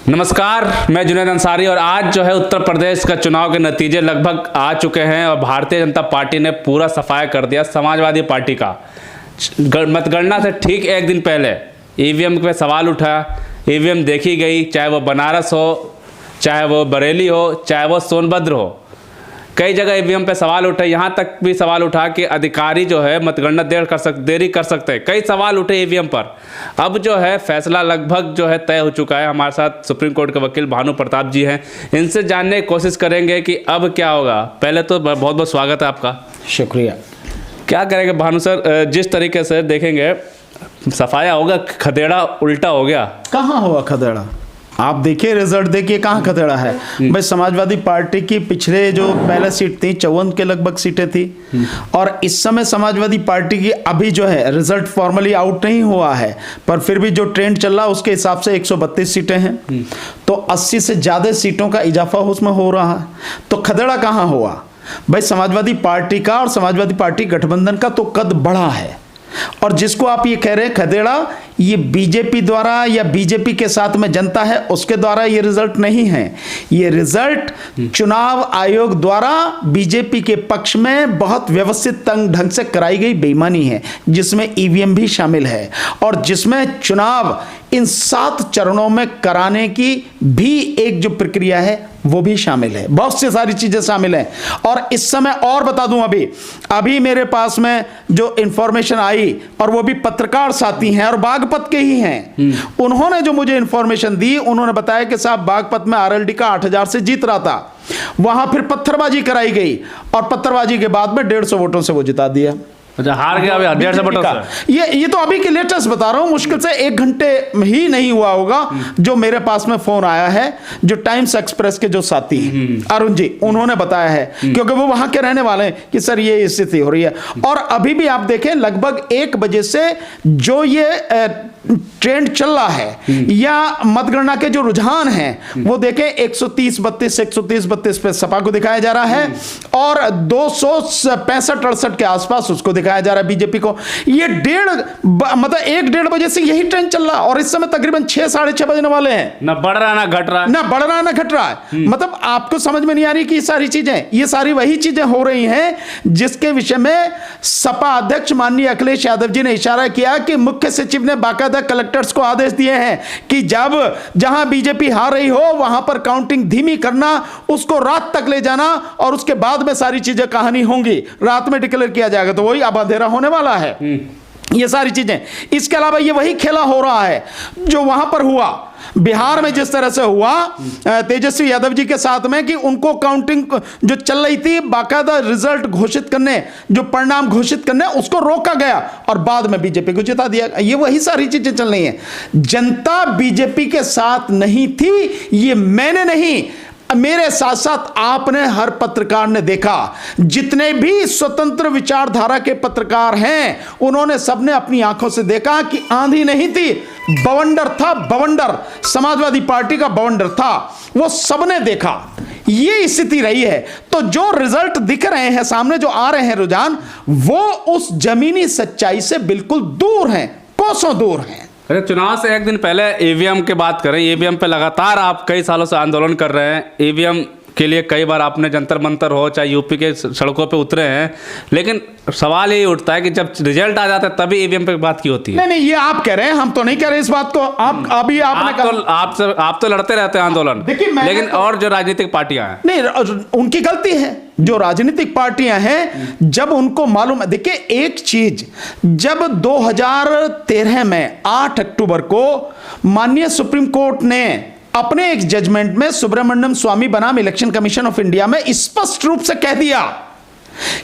नमस्कार, मैं जुनैद अंसारी और आज जो है उत्तर प्रदेश का चुनाव के नतीजे लगभग आ चुके हैं और भारतीय जनता पार्टी ने पूरा सफाया कर दिया। समाजवादी पार्टी का मतगणना से ठीक एक दिन पहले ईवीएम पे सवाल उठा। ईवीएम देखी गई, चाहे वो बनारस हो, चाहे वो बरेली हो, चाहे वो सोनभद्र हो, कई जगह ईवीएम पे सवाल उठे। यहाँ तक भी सवाल उठा कि अधिकारी जो है मतगणना देरी कर सकते हैं। कई सवाल उठे ईवीएम पर। अब जो है फैसला लगभग जो है तय हो चुका है। हमारे साथ सुप्रीम कोर्ट के वकील भानु प्रताप जी हैं, इनसे जानने की कोशिश करेंगे कि अब क्या होगा। पहले तो बहुत बहुत स्वागत है आपका। शुक्रिया। क्या करेंगे भानु सर, जिस तरीके से देखेंगे सफाया होगा, खदेड़ा उल्टा हो गया। कहाँ हुआ खदेड़ा? आप देखिए, रिजल्ट देखिए, कहाँ खदेड़ा है भाई। समाजवादी पार्टी की पिछले जो पहले सीट थी 54 के लगभग सीटें थी और इस समय समाजवादी पार्टी की अभी जो है रिजल्ट फॉर्मली आउट नहीं हुआ है, पर फिर भी जो ट्रेंड चल रहा है उसके हिसाब से 132 सीटें हैं, तो 80 से ज्यादा सीटों का इजाफा उसमें हो रहा है। तो खदेड़ा कहाँ हुआ भाई? समाजवादी पार्टी का और समाजवादी पार्टी गठबंधन का तो कद बढ़ा है, और जिसको आप ये कह रहे हैं खदेड़ा, ये बीजेपी द्वारा या बीजेपी के साथ में जनता है उसके द्वारा ये रिजल्ट नहीं है। ये रिजल्ट चुनाव आयोग द्वारा बीजेपी के पक्ष में बहुत व्यवस्थित ढंग से कराई गई बेईमानी है, जिसमें ईवीएम भी शामिल है और जिसमें चुनाव इन 7 चरणों में कराने की भी एक जो प्रक्रिया है वो भी शामिल है। बहुत सी सारी चीजें शामिल हैं। और इस समय और बता दूं, अभी मेरे पास में जो इंफॉर्मेशन आई, और वो भी पत्रकार साथी हैं और बागपत के ही हैं, उन्होंने जो मुझे इंफॉर्मेशन दी, उन्होंने बताया कि साहब बागपत में आरएलडी का 8000 से जीत रहा था, वहां फिर पत्थरबाजी कराई गई और पत्थरबाजी के बाद में 150 वोटों से वो जिता दिया। अच्छा, हार गया अभी 150 वोटों से। ये तो अभी के लेटेस्ट बता रहा हूं, मुश्किल से 1 घंटे ही नहीं हुआ होगा जो मेरे पास में फोन आया है। जो टाइम्स एक्सप्रेस के जो साथी अरुण जी, उन्होंने बताया है, क्योंकि वो वहां के रहने वाले हैं, कि सर ये स्थिति हो रही है। और अभी भी आप देखें लगभग 1 बजे से जो ये ट्रेंड चल रहा है या मतगणना के जो रुझान हैं वो देखें 130-32 पे सपा को दिखाया जा रहा है और 265-68 के आसपास उसको दिखाया जा रहा है बीजेपी को। ये मतलब 1-1.5 बजे से यही ट्रेंड चल रहा है और इस समय तकरीबन 6-6:30 बजने वाले हैं। ना बढ़ रहा ना घट रहा, ना बढ़ रहा ना घट रहा है। मतलब आपको समझ में नहीं आ रही कि ये सारी चीजें, ये सारी वही चीजें हो रही हैं जिसके विषय में सपा अध्यक्ष माननीय अखिलेश यादव जी ने इशारा किया कि मुख्य सचिव ने बाकायदा कलेक्टर्स को आदेश दिए हैं कि जहां बीजेपी हार रही हो वहां पर काउंटिंग धीमी करना, उसको रात तक ले जाना और उसके बाद में सारी चीजें कहानी होंगी, रात में डिक्लेयर किया जाएगा। तो वही अब अंधेरा होने वाला है। ये सारी चीजें, इसके अलावा ये वही खेला हो रहा है जो वहां पर हुआ बिहार में, जिस तरह से हुआ तेजस्वी यादव जी के साथ में, कि उनको काउंटिंग जो चल रही थी, बाकायदा रिजल्ट घोषित करने, जो परिणाम घोषित करने, उसको रोका गया और बाद में बीजेपी को जिता दिया। ये वही सारी चीजें चल रही हैं। जनता बीजेपी के साथ नहीं थी, ये मैंने नहीं, मेरे साथ साथ आपने, हर पत्रकार ने देखा। जितने भी स्वतंत्र विचारधारा के पत्रकार हैं उन्होंने सबने अपनी आंखों से देखा कि आंधी नहीं थी, बवंडर था, बवंडर, समाजवादी पार्टी का बवंडर था, वो सबने देखा। ये स्थिति रही है। तो जो रिजल्ट दिख रहे हैं सामने, जो आ रहे हैं रुझान, वो उस जमीनी सच्चाई से बिल्कुल दूर हैं, कोसों दूर हैं। अरे, चुनाव से एक दिन पहले ईवीएम की बात करें। ईवीएम पे लगातार आप कई सालों से आंदोलन कर रहे हैं। ईवीएम के लिए कई बार आपने जंतर मंतर हो, चाहे यूपी के सड़कों पे उतरे हैं, लेकिन सवाल यही उठता है कि जब रिजल्ट आ जाता है तभी ईवीएम पे बात की होती है। नहीं, ये आप कह रहे हैं, हम तो नहीं कह रहे इस बात को। आप अभी आपने आप तो लड़ते रहते हैं आंदोलन, लेकिन और जो राजनीतिक पार्टियां हैं, नहीं, उनकी गलती है। जो राजनीतिक पार्टियां हैं, जब उनको मालूम है, देखिए एक चीज, जब 2013 में 8 अक्टूबर को माननीय सुप्रीम कोर्ट ने अपने एक जजमेंट में सुब्रमण्यम स्वामी बनाम इलेक्शन कमीशन ऑफ इंडिया में स्पष्ट रूप से कह दिया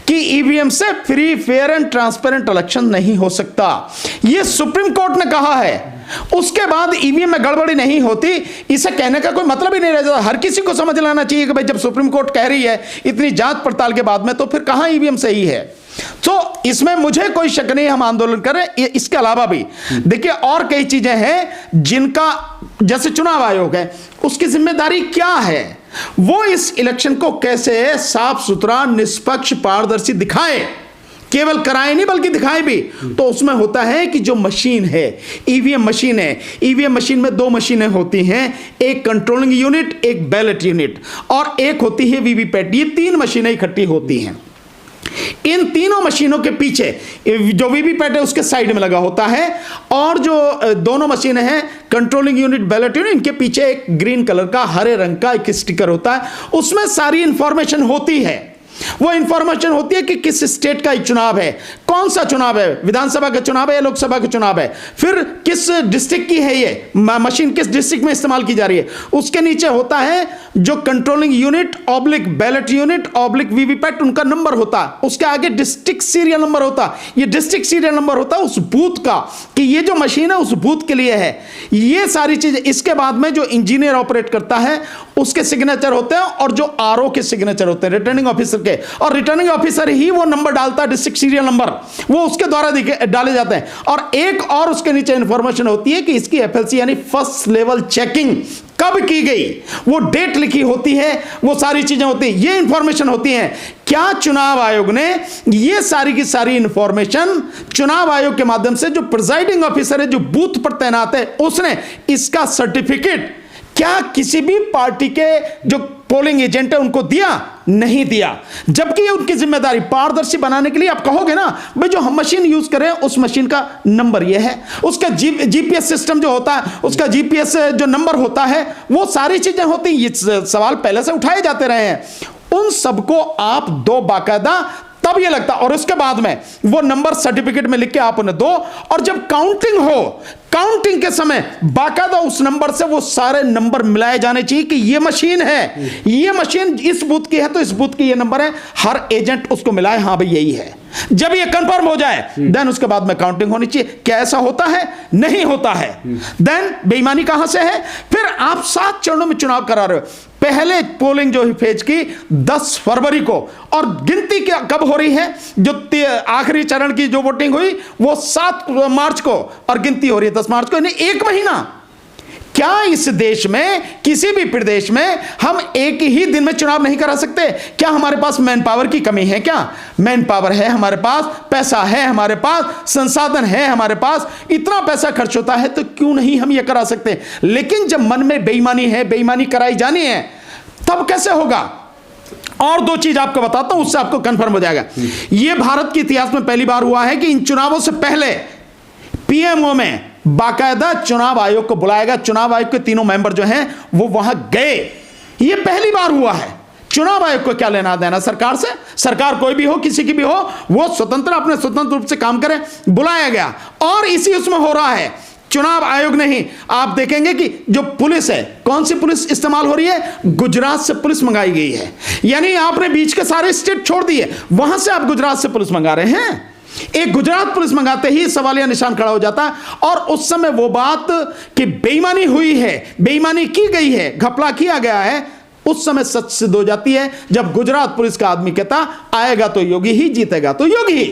कि ईवीएम से free, fair and transparent election नहीं हो सकता, यह सुप्रीम कोर्ट ने कहा है। उसके बाद ईवीएम में गड़बड़ी नहीं होती, इसे कहने का कोई मतलब ही नहीं रह जाता। हर किसी को समझ लेना चाहिए कि भाई जब सुप्रीम कोर्ट कह रही है इतनी जांच पड़ताल के बाद में, तो फिर कहां ईवीएम सही है। तो इसमें मुझे कोई शक नहीं, हम आंदोलन करें। इसके अलावा भी देखिए और कई चीजें हैं जिनका, जैसे चुनाव आयोग है, उसकी जिम्मेदारी क्या है, वो इस इलेक्शन को कैसे साफ सुथरा, निष्पक्ष, पारदर्शी दिखाए। केवल कराएं नहीं बल्कि दिखाएं भी। तो उसमें होता है कि जो मशीन है, ईवीएम मशीन है, ईवीएम मशीन में 2 मशीनें होती हैं, एक कंट्रोलिंग यूनिट, एक बैलेट यूनिट, और एक होती है वीवीपैट। ये 3 मशीनें इकट्ठी होती हैं। इन तीनों मशीनों के पीछे जो वीवीपैट है उसके साइड में लगा होता है, और जो दोनों मशीनें हैं कंट्रोलिंग यूनिट, बैलेट यूनिट, इनके पीछे एक ग्रीन कलर का, हरे रंग का एक स्टिकर होता है। उसमें सारी इंफॉर्मेशन होती है। वो इंफॉर्मेशन होती है कि किस स्टेट का चुनाव है, कौन सा चुनाव है, विधानसभा का चुनाव है या लोकसभा का चुनाव है, फिर किस डिस्ट्रिक्ट की है, ये मशीन किस डिस्ट्रिक्ट में इस्तेमाल की जा रही है। उसके नीचे होता है जो controlling unit oblique ballot unit oblique VVPAT, उनका नंबर होता है। उसके आगे डिस्ट्रिक्ट सीरियल नंबर होता है। ये डिस्ट्रिक्ट सीरियल नंबर होता है उस बूथ का, कि ये जो मशीन है उस बूथ के लिए है। ये सारी चीजें, इसके बाद में जो इंजीनियर ऑपरेट करता है उसके सिग्नेचर होते हैं, और जो आरओ के सिग्नेचर होते हैं, रिटर्निंग ऑफिसर के, और रिटर्निंग ऑफिसर ही वो नंबर डालता है, डिस्ट्रिक्ट सीरियल नंबर, वो उसके द्वारा डाले जाते हैं। और एक और उसके नीचे इंफॉर्मेशन होती है कि इसकी एफएलसी यानी फर्स्ट लेवल चेकिंग कब की गई, वो डेट लिखी होती है, वो सारी चीजें होती हैं, ये इंफॉर्मेशन होती है। क्या चुनाव आयोग ने ये सारी की सारी इंफॉर्मेशन चुनाव आयोग के माध्यम से, जो प्रिजाइडिंग ऑफिसर है, जो बूथ पर तैनात है, उसने इसका सर्टिफिकेट क्या किसी भी पार्टी के जो पोलिंग एजेंट है उनको दिया? नहीं दिया। जबकि ये उनकी जिम्मेदारी पारदर्शी बनाने के लिए, आप कहोगे ना भाई जो हम मशीन यूज करें उस मशीन का नंबर ये है, उसका जीपीएस सिस्टम जो होता है, उसका जीपीएस जो नंबर होता है, वो सारी चीजें होती हैं। ये सवाल पहले से उठाए जाते रहे हैं। उन सबको आप दो बाकायदा, तब ये लगता, और उसके बाद में वो नंबर सर्टिफिकेट में लिख के आप उन्हें दो, और जब काउंटिंग हो, काउंटिंग के समय बाकायदा उस नंबर से वो सारे नंबर मिलाए जाने चाहिए कि ये मशीन है, ये मशीन इस बूथ की है तो इस बूथ की ये नंबर है, हर एजेंट उसको मिलाए, हां भाई यही है। जब ये कंफर्म हो जाए देन उसके बाद में काउंटिंग होनी चाहिए। क्या ऐसा होता है? नहीं होता है। देन बेईमानी कहां से है? फिर आप 7 चरणों में चुनाव करा रहे हो। पहले पोलिंग जो फेज की 10 फरवरी को, और गिनती क्या कब हो रही है? जो आखिरी चरण की जो वोटिंग हुई वो 7 मार्च को, और गिनती हो रही है 10 मार्च को, यानी 1 महीना। क्या इस देश में किसी भी प्रदेश में हम एक ही दिन में चुनाव नहीं करा सकते? क्या हमारे पास मैन पावर की कमी है? क्या मैन पावर है हमारे पास, पैसा है हमारे पास, संसाधन है हमारे पास, इतना पैसा खर्च होता है, तो क्यों नहीं हम ये करा सकते? लेकिन जब मन में बेईमानी है, बेईमानी कराई जानी है, तब कैसे होगा? और 2 चीज आपको बताता हूं, उससे आपको कंफर्म हो जाएगा। यह भारत के इतिहास में पहली बार हुआ है कि इन चुनावों से पहले पीएमओ में बाकायदा चुनाव आयोग को बुलाया गया। चुनाव आयोग के 3 मेंबर जो हैं वो वहां गए। यह पहली बार हुआ है। चुनाव आयोग को क्या लेना देना सरकार से? सरकार कोई भी हो, किसी की भी हो, वो स्वतंत्र, अपने स्वतंत्र रूप से काम करे। बुलाया गया, और इसी उसमें हो रहा है। चुनाव आयोग नहीं, आप देखेंगे कि जो पुलिस है, कौन सी पुलिस इस्तेमाल हो रही है? गुजरात से पुलिस मंगाई गई है। यानी आपने बीच के सारे स्टेट छोड़ दिए, वहां से आप गुजरात से पुलिस मंगा रहे हैं। एक गुजरात पुलिस मंगाते ही सवालिया निशान खड़ा हो जाता है। और उस समय वो बात कि बेईमानी हुई है, बेईमानी की गई है, घपला किया गया है, उस समय सच सिद्ध हो जाती है जब गुजरात पुलिस का आदमी कहता आएगा तो योगी ही, जीतेगा तो योगी ही,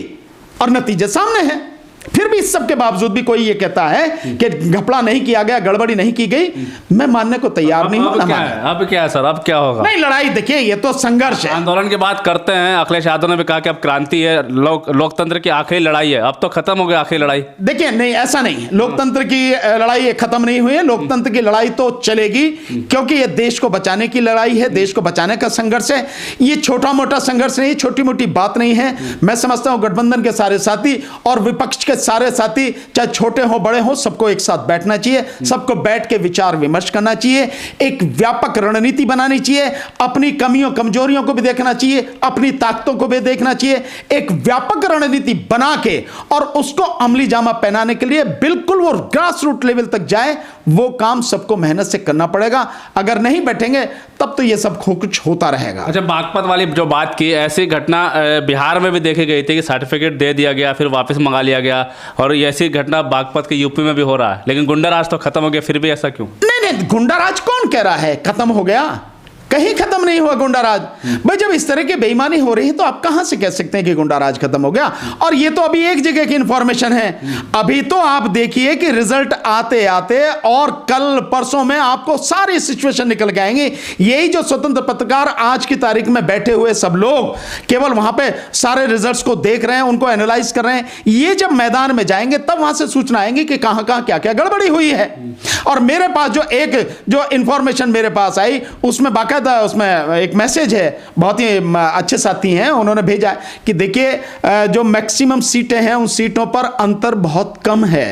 और नतीजे सामने हैं। फिर भी इस सब के बावजूद भी कोई ये कहता है कि घपला नहीं किया गया, गड़बड़ी नहीं की गई, मैं मानने को तैयार नहीं हूं। अब क्या है सर? अब क्या होगा? नहीं, लड़ाई देखिए, ये तो संघर्ष है। आंदोलन की बात करते हैं, अखिलेश यादव ने भी कहा कि अब क्रांति है, लोकतंत्र की आखिरी लड़ाई है, अब तो खत्म हो गया आखिरी लड़ाई। देखिए, नहीं, ऐसा नहीं, लोकतंत्र की लड़ाई खत्म नहीं हुई है। लोकतंत्र की लड़ाई तो चलेगी, क्योंकि ये देश को बचाने की लड़ाई है, देश को बचाने का संघर्ष है। ये छोटा मोटा संघर्ष नहीं, छोटी मोटी बात नहीं है। मैं समझता हूं गठबंधन के सारे साथी और विपक्ष के सारे साथी, चाहे छोटे हो बड़े हो, सबको एक साथ बैठना चाहिए, सबको बैठ के विचार विमर्श करना चाहिए, एक व्यापक रणनीति बनानी चाहिए, अपनी कमियों कमजोरियों को भी देखना चाहिए, अपनी ताकतों को भी देखना चाहिए, एक व्यापक रणनीति बना के और उसको अमली जामा पहनाने के लिए बिल्कुल वो ग्रास रूट लेवल तक जाए। वो काम सबको मेहनत से करना पड़ेगा। अगर नहीं बैठेंगे तब तो ये सब कुछ होता रहेगा। अच्छा, बागपत वाली जो बात की, ऐसी घटना बिहार में भी देखी गई थी कि सर्टिफिकेट दे दिया गया, फिर वापस मंगा लिया गया, और ऐसी घटना बागपत के यूपी में भी हो रहा है। लेकिन गुंडाराज तो खत्म हो गया, फिर भी ऐसा क्यों? नहीं, गुंडाराज कौन कह रहा है खत्म हो गया? कहीं खत्म नहीं हुआ गुंडाराज। भाई जब इस तरह की बेईमानी हो रही है तो आप कहां से कह सकते हैं कि गुंडाराज खत्म हो गया? और ये तो अभी एक जगह की इंफॉर्मेशन है। अभी तो आप देखिए कि रिजल्ट आते आते और कल परसों में आपको सारी सिचुएशन निकल के आएंगे। यही जो स्वतंत्र पत्रकार आज की तारीख में बैठे हुए सब लोग केवल वहां पे सारे रिजल्ट्स को देख रहे हैं, उनको एनालाइज कर रहे हैं, ये जब मैदान में जाएंगे तब वहां से सूचना आएंगी कि कहां कहां क्या क्या गड़बड़ी हुई है। और मेरे पास जो इंफॉर्मेशन मेरे पास आई उसमें बाकायदा उसमें एक मैसेज है, बहुत ही अच्छे साथी हैं, उन्होंने भेजा कि देखिए जो मैक्सिमम सीटें हैं उन सीटों पर अंतर बहुत कम है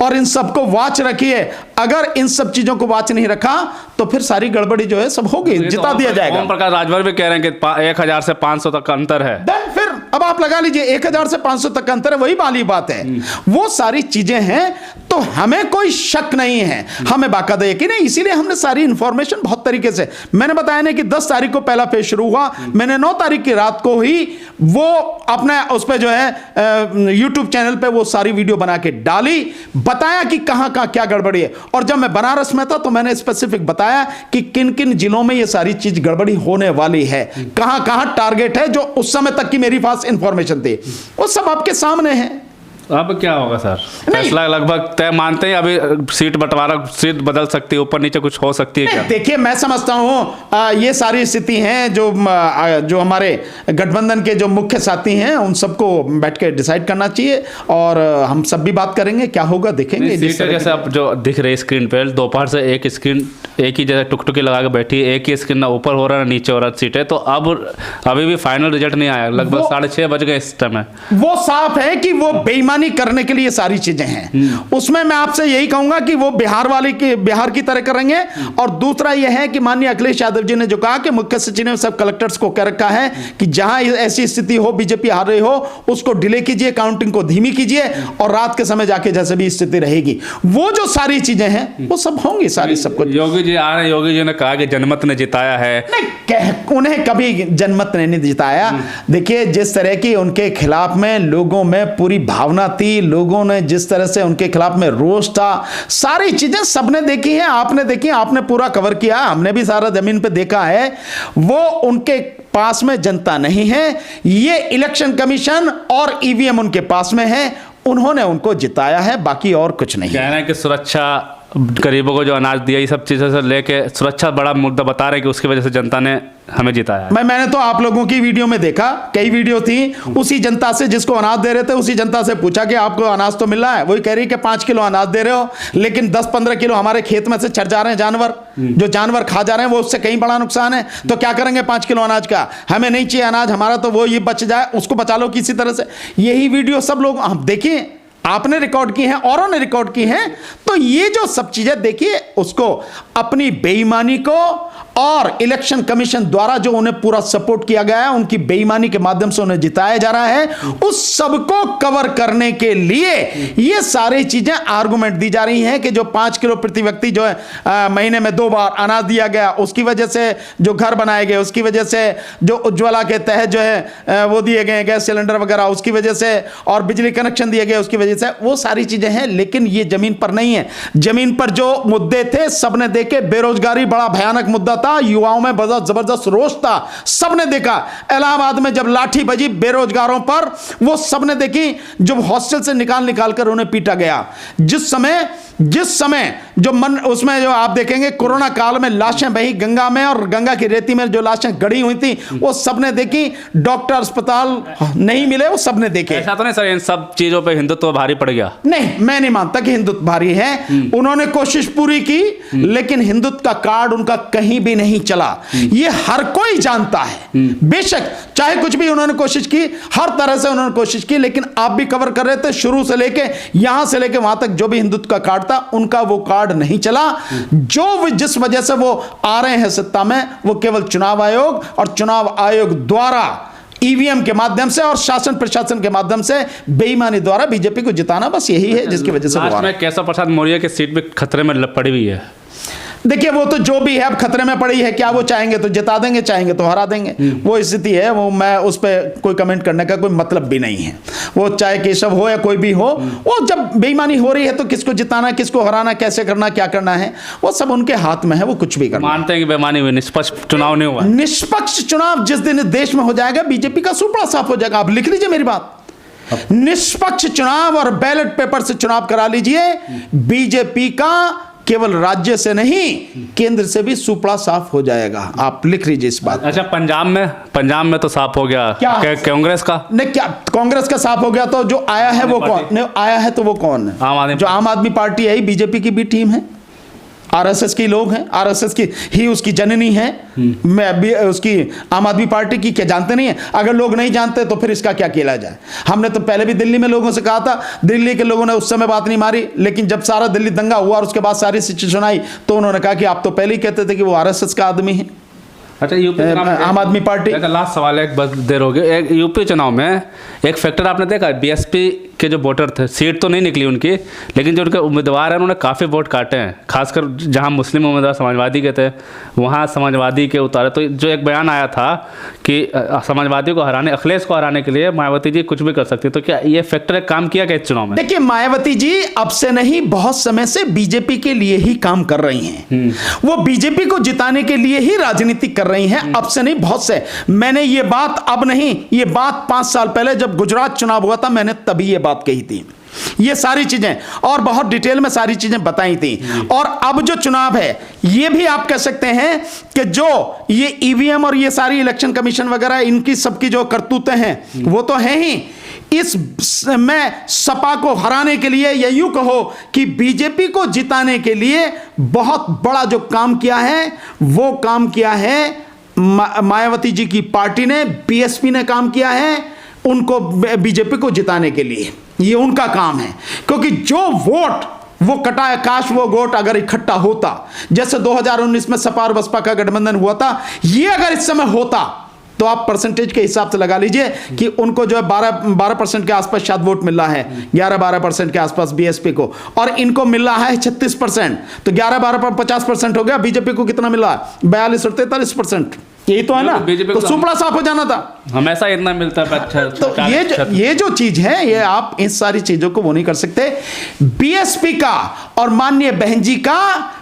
और इन सबको वॉच रखिए। अगर इन सब चीजों को वॉच नहीं रखा तो फिर सारी गड़बड़ी जो है सब होगी, जिता दिया जाएगा। ओम प्रकाश राजभर भी कह रहे हैं कि 1000 से 500 तक का अंतर है। फिर अब आप लगा लीजिए 1000 से 500 तक का अंतर है, वही वाली बात है। वो सारी चीजें हैं तो हमें कोई शक नहीं है, हमें बाकायदा यकीन है। इसीलिए हमने सारी इंफॉर्मेशन बहुत तरीके से, मैंने बताया ना कि 10 तारीख को पहला फेज शुरू हुआ, मैंने 9 तारीख की रात को ही वो अपने उस पे जो है यूट्यूब चैनल पे वो सारी वीडियो बना के डाली, बताया कि कहां कहां क्या गड़बड़ी है। और जब मैं बनारस में था तो मैंने स्पेसिफिक बताया कि किन किन जिलों में ये सारी चीज गड़बड़ी होने वाली है, कहां कहां टारगेट है, जो उस समय तक की मेरी पास इंफॉर्मेशन थी, वो सब आपके सामने है। अब क्या होगा सर? फैसला लगभग तय मानते हैं? अभी सीट बंटवारा, सीट बदल सकती है, ऊपर नीचे कुछ हो सकती है क्या? देखिए मैं समझता हूं ये सारी स्थिति है जो हमारे गठबंधन के जो मुख्य साथी हैं उन सबको बैठ के डिसाइड करना चाहिए और हम सब भी बात करेंगे, क्या होगा देखेंगे। सीटें जैसे अब जो दिख रही स्क्रीन पे, दोपहर से एक स्क्रीन एक ही जगह टुकटुकी लगा के बैठी है, एक ही स्क्रीन ना ऊपर हो रहा है नीचे हो रहा है सीटें, तो अब अभी भी फाइनल रिजल्ट नहीं आया, लगभग 6:30 बज गए इस टाइम। वो साफ है कि वो बेईमानी करने के लिए सारी चीजें हैं। उसमें मैं आपसे यही कहूंगा कि वो बिहार की तरह करेंगे। और दूसरा यह है कि माननीय अखिलेश यादव जी ने जो कहा कि मुख्य सचिव ने सब कलेक्टर्स को कह रखा है कि जहां ऐसी स्थिति हो, बीजेपी हार रही हो, उसको डिले कीजिए, काउंटिंग को धीमी कीजिए और रात के समय जाके जैसे भी स्थिति रहेगी वो जो सारी चीजें हैं वो सब होंगी, सारी सब कुछ। योगी जी आ रहे हैं, योगी जी ने कहा कि जनमत ने जिताया है। नहीं, उन्हें कभी जनमत ने नहीं जिताया। देखिए जिस तरह की उनके खिलाफ में लोगों में पूरी भावना थी, लोगों ने जिस तरह से उनके खिलाफ में रोष था, सारी चीजें सबने देखी हैं, आपने देखी, आपने पूरा कवर किया, हमने भी सारा जमीन पे देखा है। वो उनके पास में जनता नहीं है, ये इलेक्शन कमीशन और ईवीएम उनके पास में है, उन्होंने उनको जिताया है, बाकी और कुछ नहीं। कह रहे हैं कि सुरक्षा, गरीबों को जो अनाज दिया, ये सब चीज़ों से लेके सुरक्षा बड़ा मुद्दा बता रहे हैं कि उसकी वजह से जनता ने हमें जिताया। मैंने तो आप लोगों की वीडियो में देखा, कई वीडियो थी, उसी जनता से जिसको अनाज दे रहे थे उसी जनता से पूछा कि आपको अनाज तो मिल रहा है, वही कह रही कि 5 किलो अनाज दे रहे हो लेकिन 10-15 किलो हमारे खेत में से चढ़ जा रहे हैं जानवर, जो जानवर खा जा रहे हैं वो उससे कहीं बड़ा नुकसान है, तो क्या करेंगे 5 किलो अनाज का? हमें नहीं चाहिए अनाज, हमारा तो वो ये बच जाए, उसको बचा लो किसी तरह से। यही वीडियो सब लोग हम देखिए, आपने रिकॉर्ड की हैं, औरों ने रिकॉर्ड की हैं, तो ये जो सब चीजें देखिए, उसको अपनी बेईमानी को और इलेक्शन कमीशन द्वारा जो उन्हें पूरा सपोर्ट किया गया है, उनकी बेईमानी के माध्यम से उन्हें जिताया जा रहा है, उस सबको कवर करने के लिए ये सारी चीजें आर्गुमेंट दी जा रही हैं कि जो 5 किलो प्रति व्यक्ति जो है महीने में 2 बार अनाज दिया गया, उसकी वजह से जो घर बनाए गए, उसकी वजह से जो उज्ज्वला के तहत जो है वो दिए गए गैस सिलेंडर वगैरह, उसकी वजह से, और बिजली कनेक्शन दिए गए उसकी वजह से, वो सारी चीजें हैं। लेकिन ये जमीन पर नहीं है। जमीन पर जो मुद्दे थे सबने देखे, बेरोजगारी बड़ा भयानक मुद्दा था, युवाओं में बहुत जबरदस्त रोष था, सबने देखा। इलाहाबाद में जब लाठी बजी बेरोजगारों पर, वो सबने देखी, जब हॉस्टल से निकाल कर उन्हें पीटा गया। जिस समय जो मन उसमें जो आप देखेंगे कोरोना काल में लाशें बही गंगा में, और गंगा की रेती में जो लाशें गड़ी हुई थी वो सबने देखी। डॉक्टर अस्पताल नहीं मिले, वो सबने देखे। ऐसा तो नहीं सर इन सब चीजों पे हिंदुत्व भारी पड़ गया? नहीं, मैं नहीं मानता कि हिंदुत्व भारी है। उन्होंने कोशिश पूरी की लेकिन हिंदुत्व का कार्ड उनका कहीं भी नहीं चला, ये हर कोई जानता है। बेशक चाहे कुछ भी उन्होंने कोशिश की, हर तरह से उन्होंने कोशिश की, लेकिन आप भी कवर कर रहे थे शुरू से लेके यहां से लेके वहां तक, जो भी हिंदुत्व का कार्ड था उनका वो कार्ड नहीं चला। जो जिस वजह से वो आ रहे हैं सत्ता में, वो केवल चुनाव आयोग और चुनाव आयोग द्वारा ईवीएम के माध्यम से और शासन प्रशासन के माध्यम से बेईमानी द्वारा बीजेपी को जिताना, बस यही है जिसकी वजह से वो आ रहा है। केशव प्रसाद मौर्य की सीट भी खतरे में पड़ी हुई है। देखिए वो तो जो भी है अब खतरे में पड़ी है, क्या वो चाहेंगे तो जिता देंगे, चाहेंगे तो हरा देंगे, वो स्थिति है। वो मैं उस पर कोई कमेंट करने का कोई मतलब भी नहीं है। वो चाहे केशव हो या कोई भी हो, वो जब बेईमानी हो रही है तो किसको जिताना, किसको हराना, कैसे करना, क्या करना है, वो सब उनके हाथ में है, वो कुछ भी करना। मानते हैं कि बेईमानी हुई, निष्पक्ष चुनाव नहीं हुआ? निष्पक्ष चुनाव जिस दिन देश में हो जाएगा, बीजेपी का सुपड़ा साफ हो जाएगा। आप लिख लीजिए मेरी बात, निष्पक्ष चुनाव और बैलेट पेपर से चुनाव करा लीजिए, बीजेपी का केवल राज्य से नहीं केंद्र से भी सुपड़ा साफ हो जाएगा। आप लिख लीजिए इस बात। अच्छा, पंजाब में तो साफ हो गया, क्या कांग्रेस का? नहीं, क्या कांग्रेस का साफ हो गया? तो जो आया है वो कौन? नहीं आया है तो वो कौन है? जो आम आदमी पार्टी है, बीजेपी की भी टीम है, आरएसएस के लोग हैं, आरएसएस की ही उसकी जननी है। मैं भी उसकी आम आदमी पार्टी की, क्या जानते नहीं है? अगर लोग नहीं जानते तो फिर इसका क्या किया जाए? हमने तो पहले भी दिल्ली में लोगों से कहा था, दिल्ली के लोगों ने उस समय बात नहीं मारी, लेकिन जब सारा दिल्ली दंगा हुआ और उसके बाद सारी सिचुएशन आई तो उन्होंने कहा कि आप तो पहले ही कहते थे कि वो आरएसएस का आदमी है। अच्छा, यूपी आम आदमी पार्टी। लास्ट सवाल है, एक बस देर हो गई। एक यूपी चुनाव में एक फैक्टर आपने देखा, बीएसपी के जो वोटर थे, सीट तो नहीं निकली उनकी, लेकिन जो उनके उम्मीदवार हैं उन्होंने काफ़ी वोट काटे हैं, खासकर जहां मुस्लिम उम्मीदवार समाजवादी के थे वहां समाजवादी के उतारे। तो जो एक बयान आया था कि समाजवादी को हराने, अखिलेश को हराने के लिए मायावती जी कुछ भी कर सकती, तो क्या ये फैक्टर एक काम किया क्या इस चुनाव में? देखिए, मायावती जी अब से नहीं, बहुत समय से बीजेपी के लिए ही काम कर रही हैं। वो बीजेपी को जिताने के लिए ही राजनीति कर रही हैं, अब से नहीं, बहुत से। मैंने ये बात अब नहीं, ये बात 5 साल पहले जब गुजरात चुनाव हुआ था, मैंने तभी ये बात कही थी। ये सारी चीजें और बहुत डिटेल में सारी चीजें बताई थी। और अब जो चुनाव है, ये भी आप कह सकते हैं कि जो ये ईवीएम और ये सारी इलेक्शन कमीशन वगैरह, इनकी सबकी जो करतूतें हैं वो तो हैं ही। इस में सपा को हराने के लिए, या यूं कहो कि बीजेपी को जिताने के लिए बहुत बड़ा जो काम किया है, वो काम किया है मायावती जी की पार्टी ने, बीएसपी ने काम किया है उनको बीजेपी को जिताने के लिए। ये उनका काम है, क्योंकि जो वोट वो कटा, काश वो वोट अगर इकट्ठा होता, जैसे 2019 में सपा और बसपा का गठबंधन हुआ था, ये अगर इस समय होता तो आप परसेंटेज के हिसाब से लगा लीजिए कि उनको जो है 12% के आसपास शायद वोट मिल रहा है, 11-12% के आसपास बीएसपी को, और इनको मिल रहा है 36%। तो 11-12 पर 50% हो गया। बीजेपी को कितना मिल रहा है? 42 और 43%। यही तो है ना, तो सुपड़ा साफ हो जाना था। हमेशा इतना मिलता है। तो ये जो चीज है, ये आप इन सारी चीजों को वो नहीं कर सकते। बीएसपी का और माननीय बहन जी का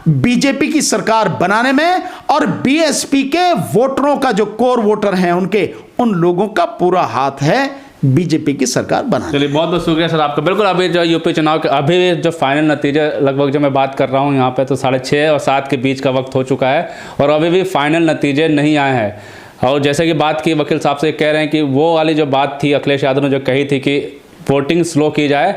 बीजेपी की सरकार बनाने में, और बीएसपी के वोटरों का जो कोर वोटर हैं उनके, उन लोगों का पूरा हाथ है बीजेपी की सरकार बनाने। चलिए, बहुत बहुत शुक्रिया सर आपका। बिल्कुल, अभी जो यूपी चुनाव के अभी जो फाइनल नतीजे लगभग जो मैं बात कर रहा हूँ यहाँ पे, तो 6:30 और 7 के बीच का वक्त हो चुका है और अभी भी फाइनल नतीजे नहीं आए हैं। और जैसे कि बात की वकील साहब से, कह रहे हैं कि वो वाली जो बात थी अखिलेश यादव ने जो कही थी कि वोटिंग स्लो की जाए,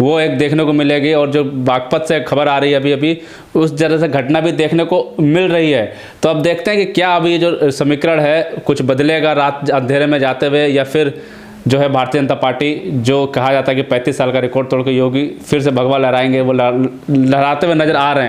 वो एक देखने को मिलेगी। और जो बागपत से खबर आ रही है अभी अभी, उस तरह से घटना भी देखने को मिल रही है। तो अब देखते हैं कि क्या अभी जो समीकरण है कुछ बदलेगा रात अंधेरे में जाते हुए, या फिर जो है भारतीय जनता पार्टी, जो कहा जाता है कि 35 साल का रिकॉर्ड तोड़ के योगी फिर से भगवा लहराएंगे, वो लहराते हुए नजर आ रहे हैं।